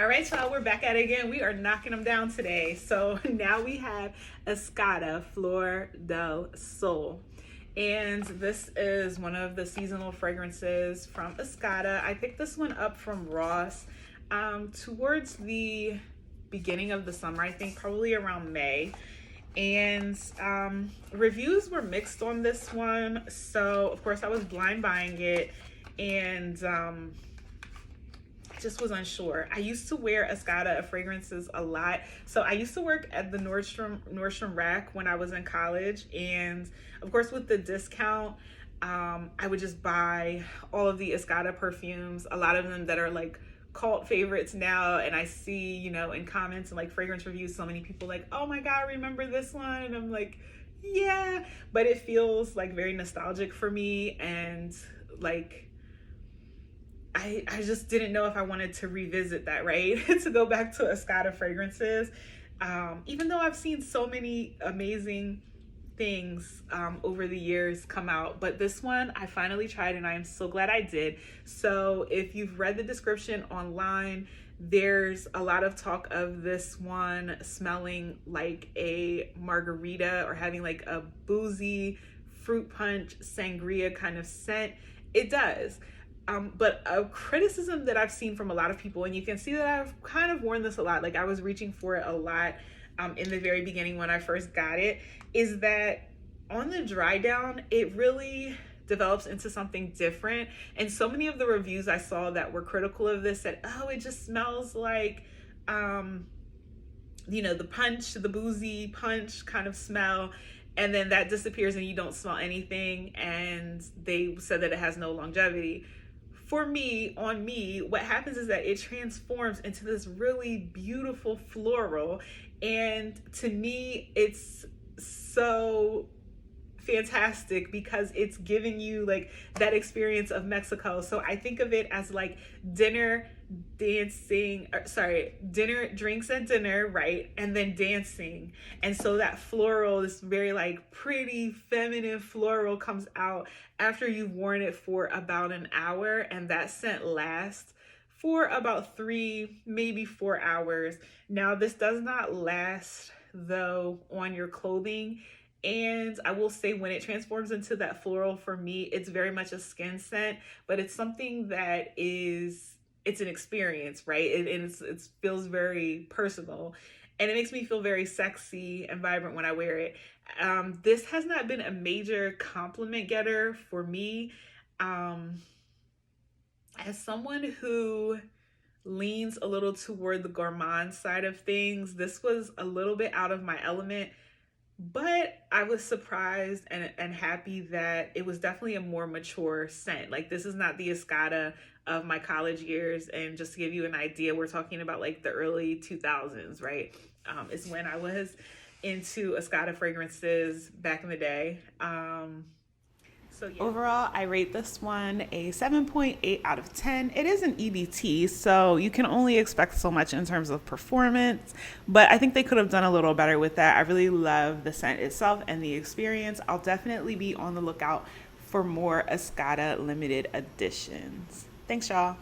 All right, y'all, we're back at it again. We are knocking them down today. So now we have Escada Flor del Sol. And this is one of the seasonal fragrances from Escada. I picked this one up from Ross towards the beginning of the summer, I think probably around May. And reviews were mixed on this one. So, of course, I was blind buying it. And just was unsure. I used to wear Escada fragrances a lot. So I used to work at the Nordstrom Rack when I was in college. And of course, with the discount, I would just buy all of the Escada perfumes, a lot of them that are like cult favorites now. And I see, in comments and like fragrance reviews, so many people like, oh my God, remember this one? And I'm like, yeah, but it feels like very nostalgic for me. And like, I just didn't know if I wanted to revisit that, right? To go back to Escada fragrances. Even though I've seen so many amazing things over the years come out, but this one I finally tried and I am so glad I did. So if you've read the description online, there's a lot of talk of this one smelling like a margarita or having like a boozy fruit punch sangria kind of scent. It does. But a criticism that I've seen from a lot of people, and you can see that I've kind of worn this a lot, like I was reaching for it a lot in the very beginning when I first got it, is that on the dry down, it really develops into something different. And so many of the reviews I saw that were critical of this said, oh, it just smells like, the punch, the boozy punch kind of smell. And then that disappears and you don't smell anything. And they said that it has no longevity. For me, what happens is that it transforms into this really beautiful floral. And to me, it's so fantastic because it's giving you like that experience of Mexico. So I think of it as like dinner drinks at dinner, right? And then dancing. And so that floral, this very like pretty feminine floral comes out after you've worn it for about an hour, and that scent lasts for about 3, maybe 4 hours. Now, this does not last though on your clothing. And I will say when it transforms into that floral, for me, it's very much a skin scent, but it's something that it's an experience, right? It feels very personal and it makes me feel very sexy and vibrant when I wear it. This has not been a major compliment getter for me. As someone who leans a little toward the gourmand side of things, this was a little bit out of my element. But I was surprised and happy that it was definitely a more mature scent. Like, this is not the Escada of my college years. And just to give you an idea, we're talking about like the early 2000s, right? Is when I was into Escada fragrances back in the day. So yeah. Overall, I rate this one a 7.8 out of 10. It is an EDT, so you can only expect so much in terms of performance, but I think they could have done a little better with that. I really love the scent itself and the experience. I'll definitely be on the lookout for more Escada limited editions. Thanks, y'all.